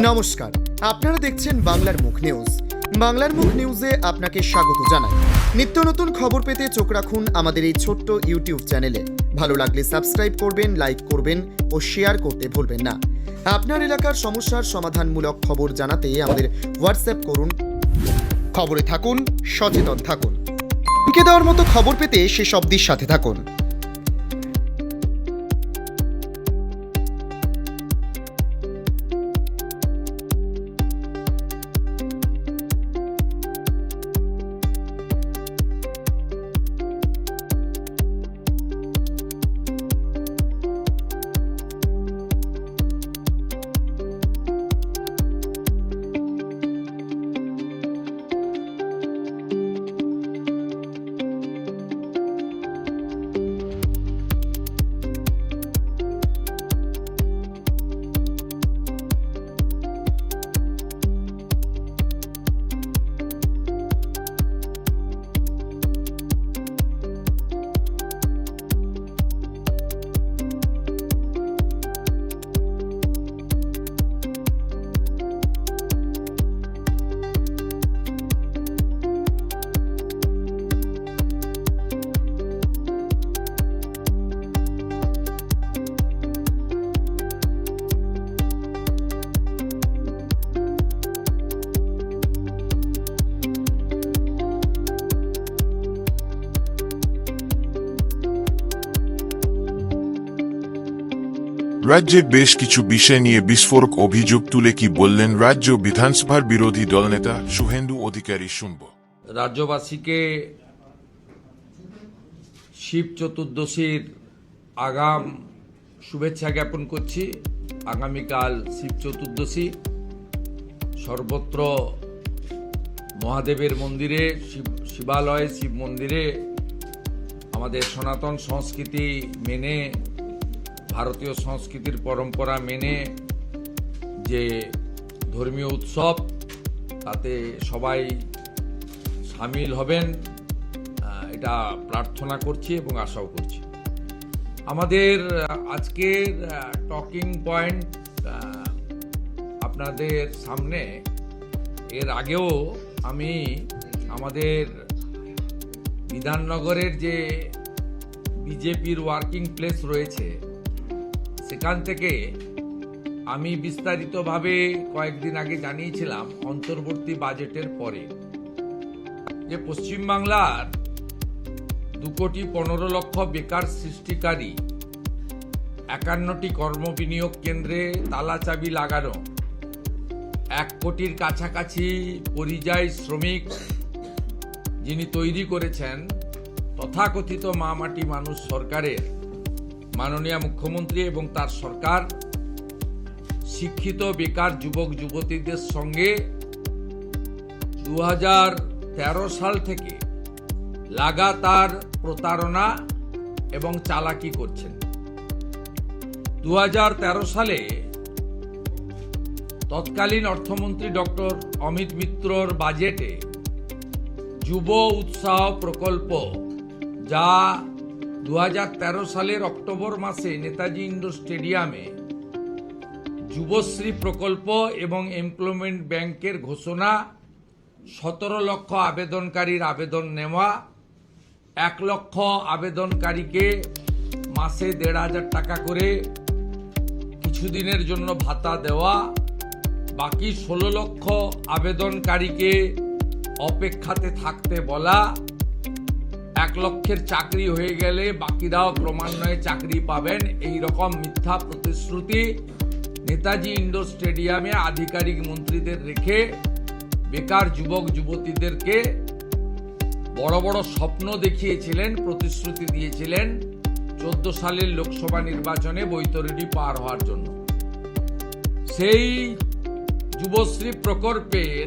নমস্কার, আপনারা দেখছেন বাংলার মুখ নিউজ। বাংলার মুখ নিউজে আপনাকে স্বাগত জানাই। নিত্য নতুন খবর পেতে চোখ রাখুন আমাদের এই ছোট্ট ইউটিউব চ্যানেলে। ভালো লাগলে সাবস্ক্রাইব করবেন, লাইক করবেন ও শেয়ার করতে ভুলবেন না। আপনার এলাকার সমস্যার সমাধানমূলক খবর জানাতে আমাদের হোয়াটসঅ্যাপ করুন। খবরে থাকুন, সচেতন থাকুন। লিখে দেওয়ার মতো খবর পেতে শেষ অবধি সাথে থাকুন। রাজ্যের বেশ কিছু বিষয় নিয়ে বিস্ফোরক অভিযোগ তুলে কি বললেন রাজ্য বিধানসভার বিরোধী দলনেতা শুভেন্দু অধিকারী, শুনব। রাজ্যবাসীকে শিব চতুর্দশীর আগাম শুভেচ্ছা জ্ঞাপন করছি। আগামীকাল শিব চতুর্দশী। সর্বত্র মহাদেবের মন্দিরে, শিবালয়ে, শিব মন্দিরে আমাদের সনাতন সংস্কৃতি মেনে, ভারতীয় সংস্কৃতির পরম্পরা মেনে যে ধর্মীয় উৎসব, তাতে সবাই সামিল হবেন এটা প্রার্থনা করছি এবং আশাও করছি। আমাদের আজকের টকিং পয়েন্ট আপনাদের সামনে, এর আগেও আমি আমাদের বিধাননগরের যে বিজেপির ওয়ার্কিং প্লেস রয়েছে সেখান থেকে আমি বিস্তারিতভাবে কয়েকদিন আগে জানিয়েছিলাম অন্তর্বর্তী বাজেটের পরে যে পশ্চিমবাংলার 2,15,00,000 বেকার সৃষ্টিকারী 51টি কর্মবিনিয়োগ কেন্দ্রে তালাচাবি লাগানো, 1 কোটির কাছাকাছি পরিযায়ী শ্রমিক যিনি তৈরি করেছেন তথাকথিত মা মাটি মানুষ সরকারের মাননীয় মুখ্যমন্ত্রী এবং তার সরকার, শিক্ষিত বেকার যুবক যুবতীদের সঙ্গে 2013 সাল থেকে লাগাতার প্রতারণা এবং চালাকি করছেন। 2013 সালে তৎকালীন অর্থমন্ত্রী ডক্টর অমিত মিত্রর বাজেটে যুব উৎসাহ প্রকল্প, যা 2013 সালের অক্টোবর মাসে নেতাজি ইন্ডোর স্টেডিয়ামে যুবশ্রী প্রকল্প এবং এমপ্লয়মেন্ট ব্যাংকের ঘোষণা, 17 লক্ষ আবেদনকারীর আবেদন নেওয়া, 1 লক্ষ আবেদনকারীকে মাসে 1,500 টাকা করে কিছুদিনের জন্য ভাতা দেওয়া, বাকি 16 লক্ষ আবেদনকারীকে অপেক্ষাতে থাকতে বলা, 1 লক্ষের চাকরি হয়ে গেলে বাকিরাও ক্রমান্বয়ে চাকরি পাবেন, এই রকম মিথ্যা প্রতিশ্রুতি নেতাজি ইন্ডোর স্টেডিয়ামে আধিকারিক মন্ত্রীদের রেখে বেকার যুবক যুবতীদেরকে বড় বড় স্বপ্ন দেখিয়েছিলেন, প্রতিশ্রুতি দিয়েছিলেন 14 সালের লোকসভা নির্বাচনে বৈতরণী পার হওয়ার জন্য। সেই যুবশ্রী প্রকল্পের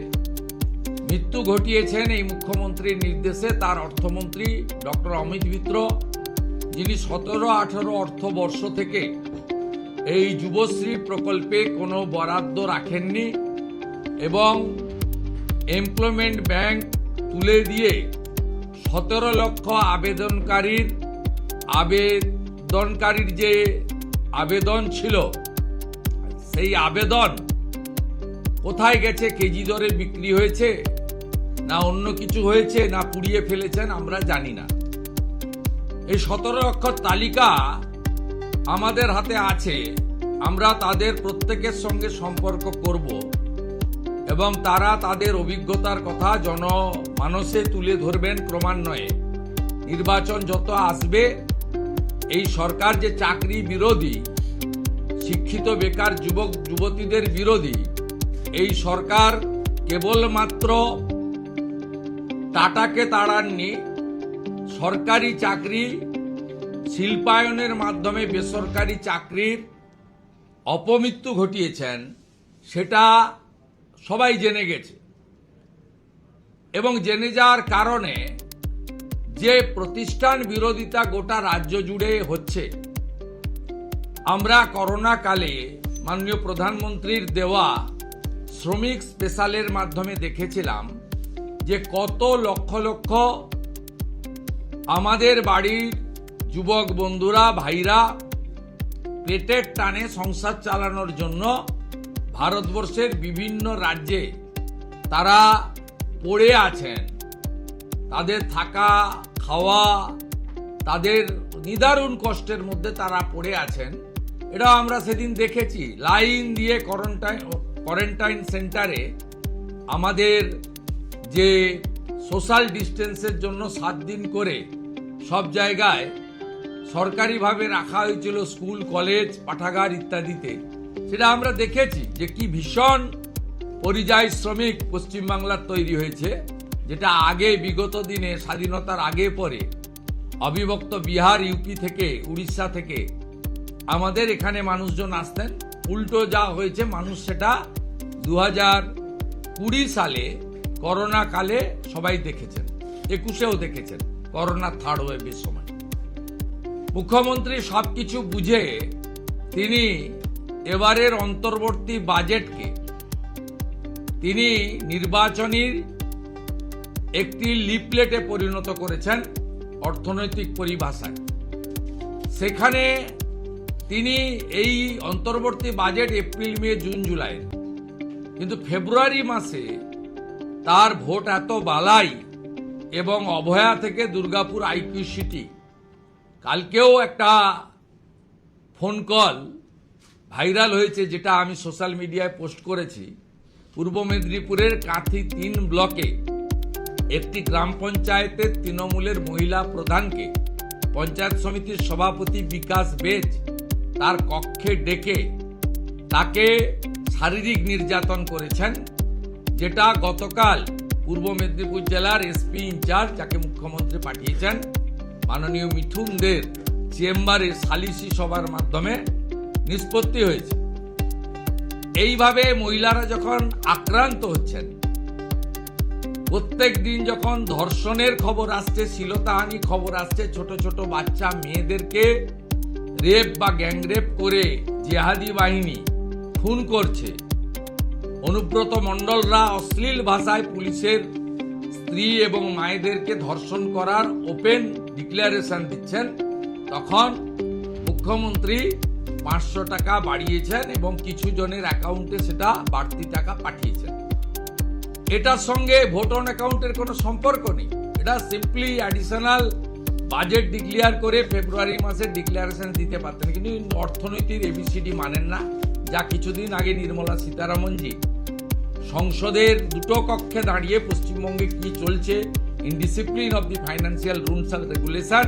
মৃত্যু ঘটিয়েছেন এই মুখ্যমন্ত্রীর নির্দেশে তার অর্থমন্ত্রী ডক্টর অমিত মিত্র, যিনি 17-18 অর্থবর্ষ থেকে এই যুবশ্রী প্রকল্পে কোনো বরাদ্দ রাখেননি এবং এমপ্লয়মেন্ট ব্যাংক তুলে দিয়ে 17 লক্ষ আবেদনকারীর যে আবেদন ছিল সেই আবেদন কোথায় গেছে? কেজি দরে বিক্রি হয়েছে, না অন্য কিছু হয়েছে, না পুড়িয়ে ফেলেছেন, আমরা জানি না। এই 17 অক্ষর তালিকা আমাদের হাতে আছে। আমরা তাদের প্রত্যেকের সঙ্গে সম্পর্ক করব এবং তারা তাদের অভিজ্ঞতার কথা জনমানসে তুলে ধরবেন ক্রমান্বয়ে। নির্বাচন যত আসবে, এই সরকার যে চাকরি বিরোধী, শিক্ষিত বেকার যুবক যুবতীদের বিরোধী, এই সরকার কেবলমাত্র টাটাকে তাড়াননি, সরকারি চাকরি শিল্পায়নের মাধ্যমে বেসরকারি চাকরির অপমৃত্যু ঘটিয়েছেন, সেটা সবাই জেনে গেছে। এবং জেনে যাওয়ার কারণে যে প্রতিষ্ঠান বিরোধিতা গোটা রাজ্য জুড়ে হচ্ছে, আমরা করোনা কালে মাননীয় প্রধানমন্ত্রীর দেওয়া শ্রমিক স্পেশালের মাধ্যমে দেখেছিলাম যে কত লক্ষ লক্ষ আমাদের বাড়ির যুবক বন্ধুরা, ভাইরা পেটের টানে সংসার চালানোর জন্য ভারতবর্ষের বিভিন্ন রাজ্যে তারা পড়ে আছেন। তাদের থাকা খাওয়া, তাদের নিদারুণ কষ্টের মধ্যে তারা পড়ে আছেন। এটা আমরা সেদিন দেখেছি। লাইন দিয়ে কোয়ারেন্টাইন সেন্টারে আমাদের যে সোশ্যাল ডিস্টেন্সের জন্য 7 দিন করে সব জায়গায় সরকারিভাবে রাখা হয়েছিল, স্কুল, কলেজ, পাঠাগার ইত্যাদিতে, সেটা আমরা দেখেছি যে কি ভীষণ পরিযায়ী শ্রমিক পশ্চিমবাংলার তৈরি হয়েছে, যেটা আগে বিগত দিনে স্বাধীনতার আগে পরে অবিভক্ত বিহার, ইউপি থেকে, উড়িষ্যা থেকে আমাদের এখানে মানুষজন আসতেন। উল্টো যা হয়েছে, মানুষ সেটা 2020 সালে করোনা কালে সবাই দেখেছেন, 21-এও দেখেছেন, করোনা থার্ড ওয়েভের সময়। মুখ্যমন্ত্রী সবকিছু বুঝে তিনি এবারের অন্তর্বর্তী বাজেটকে তিনি নির্বাচনীর একটি লিফলেটে পরিণত করেছেন অর্থনৈতিক পরিভাষায়। সেখানে তিনি এই অন্তর্বর্তী বাজেট এপ্রিল, মে, জুন, জুলাই, কিন্তু ফেব্রুয়ারি মাসে তার ভোট এত বালাই এবং অভয়া থেকে দুর্গাপুর আইকিউ সিটি, কালকেও একটা ফোন কল ভাইরাল হয়েছে, যেটা আমি সোশ্যাল মিডিয়ায় পোস্ট করেছি। পূর্ব মেদিনীপুরের কাঁথি 3 ব্লকে একটি গ্রাম পঞ্চায়েতের তৃণমূলের মহিলা প্রধানকে পঞ্চায়েত সমিতির সভাপতি বিকাশ বেজ তার কক্ষে ডেকে তাকে শারীরিক নির্যাতন করেছেন, যেটা গতকাল পূর্ব মেদিনীপুর জেলার এসপি ইনচার্জ, যাকে মুখ্যমন্ত্রী পাঠিয়েছেন, মাননীয় মিঠুন দের চেম্বারে সালিসি সভার মাধ্যমে নিষ্পত্তি হয়েছে। এইভাবে মহিলারা যখন আক্রান্ত হচ্ছেন, প্রত্যেক দিন যখন ধর্ষণের খবর আসছে, শ্লীলতাহানি খবর আসছে, ছোট ছোট বাচ্চা মেয়েদেরকে রেপ বা গ্যাংরেপ করে জিহাদি বাহিনী খুন করছে, অনুব্রত মণ্ডলরা অশ্লীল ভাষায় পুলিশের স্ত্রী এবং মায়েদেরকে ধর্ষণ করার ওপেন ডিক্লারেশন দিচ্ছেন, তখন মুখ্যমন্ত্রী 500 টাকা বাড়িয়েছেন এবং কিছু জনের অ্যাকাউন্টে সেটা বাড়তি টাকা পাঠিয়েছেন। এটার সঙ্গে ভোট অন অ্যাকাউন্টের কোনো সম্পর্ক নেই। এটা সিম্পলি অ্যাডিশনাল বাজেট ডিক্লেয়ার করে ফেব্রুয়ারি মাসে ডিক্লারেশন দিতে পারতেন, কিন্তু অর্থনীতির এবিসিডি মানেন না। যা কিছুদিন আগে নির্মলা সীতারামনজি সংসদের 2 কক্ষে দাঁড়িয়ে পশ্চিমবঙ্গে কি চলছে, indiscipline of the financial rules and regulation,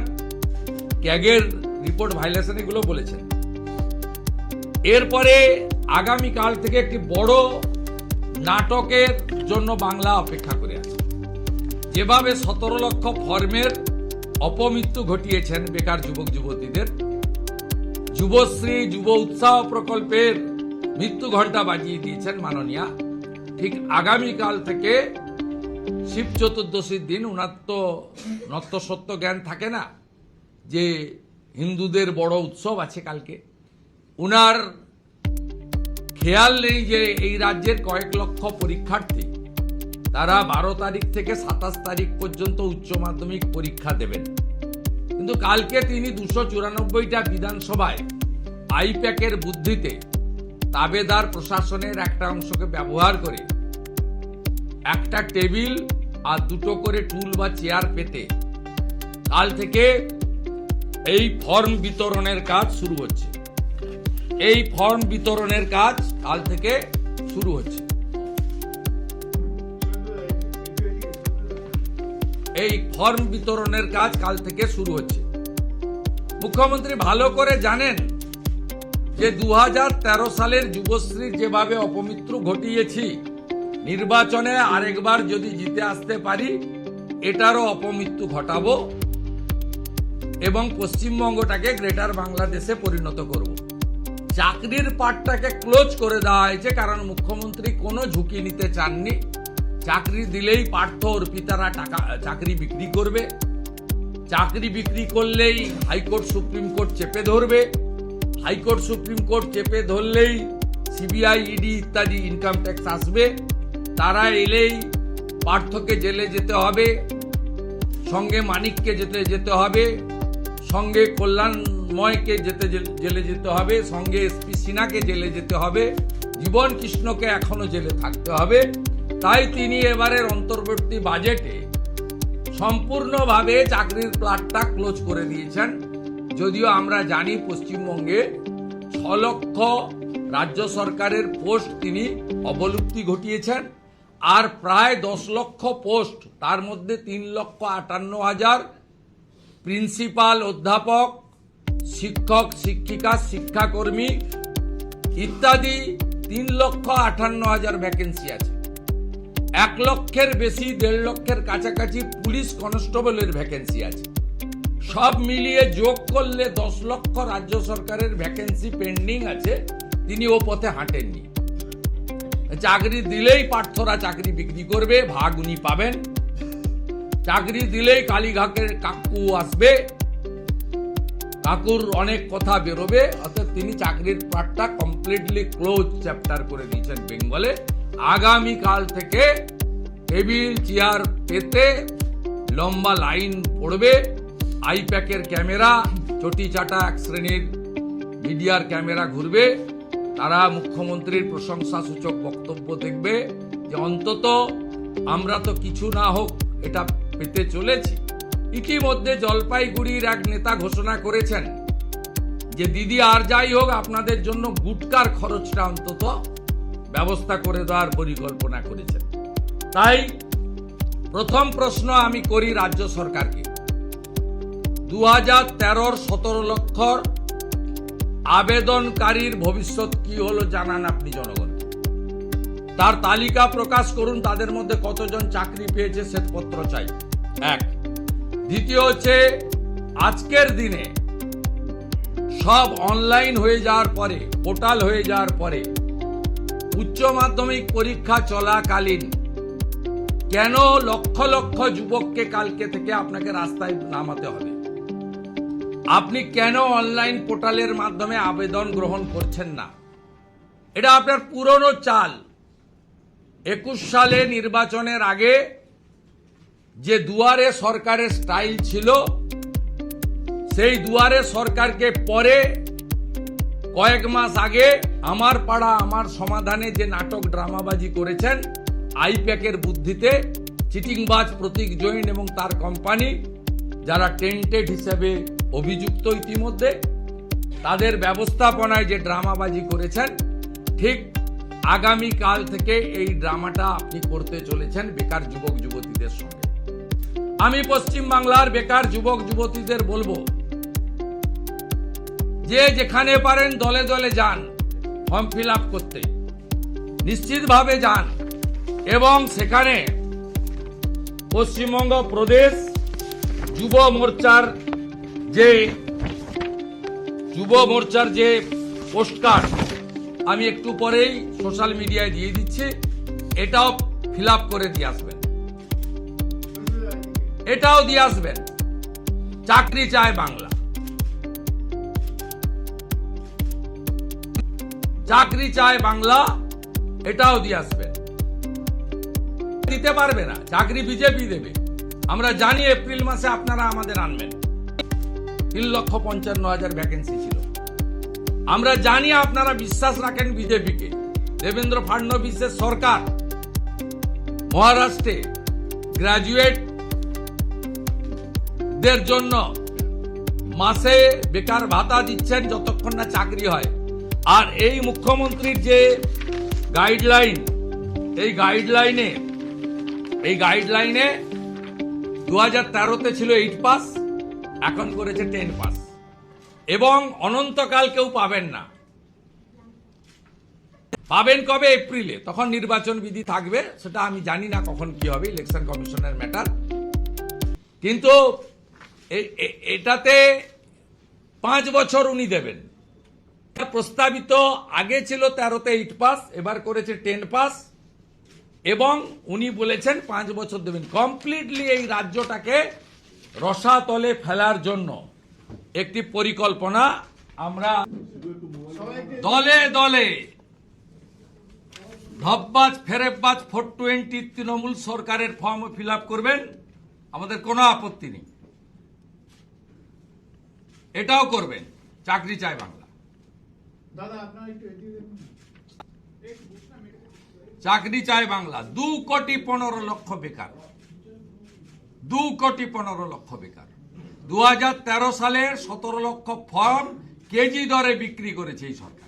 ক্যাগের রিপোর্ট ভাইলেশন, এগুলো বলেছেন। এরপরে আগামীকাল থেকে একটি বড় নাটকের জন্য বাংলা অপেক্ষা করে আছে। যেভাবে 17 লক্ষ ফর্মের অপমৃত্যু ঘটিয়েছেন বেকার যুবক যুবতীদের, যুবশ্রী যুব উৎসাহ প্রকল্পের মৃত্যু ঘণ্টা বাজিয়ে দিয়েছেন মাননীয়া, ঠিক আগামীকাল থেকে শিব চতুর্দশীর দিন, উনার তো নত্যসত্য জ্ঞান থাকে না যে হিন্দুদের বড় উৎসব আছে কালকে, উনার খেয়াল নেই যে এই রাজ্যের কয়েক লক্ষ পরীক্ষার্থী তারা 12 তারিখ থেকে 27 তারিখ পর্যন্ত উচ্চ মাধ্যমিক পরীক্ষা দেবেন। কিন্তু কালকে তিনি 294টা বিধানসভায় আইপ্যাকের বুদ্ধিতে তাবেদার প্রশাসনের একটা অংশকে ব্যবহার করে একটা টেবিল আর দুটো করে টুল বা চেয়ার পেতে কাল থেকে এই ফর্ম বিতরণের কাজ শুরু হচ্ছে। এই ফর্ম বিতরণের কাজ কাল থেকে শুরু হচ্ছে। এই ফর্ম বিতরণের কাজ কাল থেকে শুরু হচ্ছে। মুখ্যমন্ত্রী ভালো করে জানেন যে 2013 সালের যুবশ্রীর যেভাবে অপমৃত্যু ঘটিয়েছি, নির্বাচনে আরেকবার যদি জিতে আসতে পারি এটারও অপমৃত্যু ঘটাবো এবং পশ্চিমবঙ্গটাকে গ্রেটার বাংলাদেশে পরিণত করব। চাকরির পাটটাকে ক্লোজ করে দেওয়া হয়েছে কারণ মুখ্যমন্ত্রী কোনো ঝুঁকি নিতে চাননি। চাকরি দিলেই পার্থ অর্পিতারা চাকরি বিক্রি করবে, চাকরি বিক্রি করলেই হাইকোর্ট সুপ্রিম কোর্ট চেপে ধরবে, হাইকোর্ট সুপ্রিম কোর্ট চেপে ধরলেই সিবিআই, ইডি ইত্যাদি ইনকাম ট্যাক্স আসবে, তারা এলেই পার্থকে জেলে যেতে হবে, সঙ্গে মানিককে যেতে হবে, সঙ্গে কল্যাণময়কে জেলে যেতে হবে, সঙ্গে এসপি সিনহাকে জেলে যেতে হবে, জীবন কৃষ্ণকে এখনো জেলে থাকতে হবে। তাই তিনি এবারের অন্তর্বর্তী বাজেটে সম্পূর্ণভাবে চাকরির প্লাটটা ক্লোজ করে দিয়েছেন। যদিও আমরা জানি পশ্চিমবঙ্গে 6 লক্ষ রাজ্য সরকারের পোস্ট তিনি অবলুপ্তি ঘটিয়েছেন, আর প্রায় 10 লক্ষ পোস্ট, তার মধ্যে 3,58,000 প্রিন্সিপাল, অধ্যাপক, শিক্ষক, শিক্ষিকা, শিক্ষাকর্মী ইত্যাদি 3,58,000 ভ্যাকেন্সি আছে। 1 লক্ষের বেশি, 1.5 লক্ষের কাছাকাছি পুলিশ কনস্টেবলের ভ্যাকেন্সি আছে। সব মিলিয়ে যোগ করলে 10 লক্ষ রাজ্য সরকারের ভ্যাকেন্সি পেন্ডিং আছে। তিনি ও পথে হাঁটেননি। চাকরি দিলেই পার্থরা চাকরি বিক্রি করবে, ভাগ উনি পাবেন। চাকরি দিলেই কালীঘাটের কাকু আসবে, কাকুর অনেক কথা বেরোবে। অর্থাৎ তিনি চাকরির পার্টটা কমপ্লিটলি ক্লোজ চ্যাপ্টার করে দিয়েছেন বেঙ্গলে। আগামীকাল থেকে টেবিল চেয়ার পেতে লম্বা লাইন পড়বে, আইপ্যাকের ক্যামেরা, চটি চাটা এক শ্রেণীর মিডিয়ার ক্যামেরা ঘুরবে, তারা মুখ্যমন্ত্রীর প্রশংসা সূচক বক্তব্য দেখবে যে অন্তত আমরা তো কিছু না হোক এটা পেতে চলেছি। ইতিমধ্যে জলপাইগুড়ির এক নেতা ঘোষণা করেছেন যে দিদি আর যাই হোক আপনাদের জন্য গুটকার খরচটা অন্তত ব্যবস্থা করে দেওয়ার পরিকল্পনা করেছেন। তাই প্রথম প্রশ্ন আমি করি রাজ্য সরকারকে, 2013 17 লক্ষ আবেদনকারীর ভবিষ্যৎ কি হলো জানান আপনি জনগণকে। তার তালিকা প্রকাশ করুন, তাদের মধ্যে কতজন চাকরি পেয়েছে শ্বেতপত্র চাই। এক। দ্বিতীয় হচ্ছে আজকের দিনে সব অনলাইন হয়ে যাওয়ার পরে, পোর্টাল হয়ে যাওয়ার পরে, উচ্চ মাধ্যমিক পরীক্ষা চলাকালীন কেন লক্ষ লক্ষ যুবককে কালকে থেকে আপনাকে রাস্তায় নামাতে হবে? আপনি কেন অনলাইন পোর্টালের মাধ্যমে আবেদন গ্রহণ করছেন না? এটা আপনার পুরনো চাল। 21 সালে নির্বাচনের আগে যে দুয়ারে সরকারের স্টাইল ছিল, সেই দুয়ারে সরকারকে পরে কয়েক মাস আগে আমার পাড়া আমার সমাধানে যে নাটক ড্রামাবাজি করেছেন, আইপ্যাকের বুদ্ধিতে চিটিংবাজ প্রতীক জৈন এবং তার কোম্পানি, যারা টেন্টেড হিসেবে অভিযুক্ত ইতিমধ্যে, তাদের ব্যবস্থাপনায় যে ড্রামাবাজি করেছেন, ঠিক আগামী কাল থেকে এই ড্রামাটা আপনি করতে চলেছেন বেকার যুবক যুবতীদের সঙ্গে। আমি পশ্চিম বাংলার বেকার যুবক যুবতীদের বলবো যে যেখানে পারেন দলে দলে যান ফর্ম ফিল আপ করতে, নিশ্চিতভাবে যান এবং সেখানে পশ্চিমবঙ্গ প্রদেশ যুব মোর্চার যে পোস্টকার্ড আমি একটু পরেই সোশ্যাল মিডিয়ায় দিয়ে দিচ্ছি, এটাও ফিল আপ করে দিয়ে আসবেন, এটাও দিয়ে আসবেন। চাকরি চায় বাংলা, চাকরি চায় বাংলা, এটাও দিয়ে আসবেন। দিতে পারবে না, চাকরি বিজেপি দেবে। আমরা জানি এপ্রিল মাসে আপনারা আমাদের আনবেন। 3,55,000 ভ্যাকেন্সি ছিল, আমরা জানি আপনারা বিশ্বাস রাখেন বিজেপিকে। দেবেন্দ্র ফাডনবিসের সরকার মহারাষ্ট্রে গ্রাজুয়েটদের জন্য মাসে বেকার ভাতা দিচ্ছেন যতক্ষণ না চাকরি হয়। আর এই মুখ্যমন্ত্রীর যে গাইডলাইন, এই গাইডলাইনে 2013-তে ছিল 8 পাস, এখন করেছে 10 পাস, এবং অনন্তকাল কেউ পাবেন না। পাবেন কবে? এপ্রিলে, তখন নির্বাচন বিধি থাকবে, সেটা আমি জানি না কখন কি হবে, ইলেকশন কমিশনের ম্যাটার। কিন্তু এটাতে 5 বছর উনি দেবেন। প্রস্তাবিত আগে ছিল 13-তে 8 পাস, এবার করেছে 10 পাস, এবং উনি বলেছেন 5 বছর দেবেন। কমপ্লিটলি এই রাজ্যটাকে রসাতলে ফেলার জন্য একটি পরিকল্পনা। আমরা দলে দলে ধপবাজ ফেরেববাজ 420 তৃণমূল সরকারের ফর্ম ফিল আপ করবেন, আমাদের কোনো আপত্তি নেই। এটাও করবেন। চাকরি চাই বাংলা, চাকরি চাই বাংলা। 2,15,00,000 বেকার, 2,15,00,000 বেকার। 2013 সালে 17 লক্ষ ফর্ম কেজি দরে বিক্রি করেছে এই সরকার।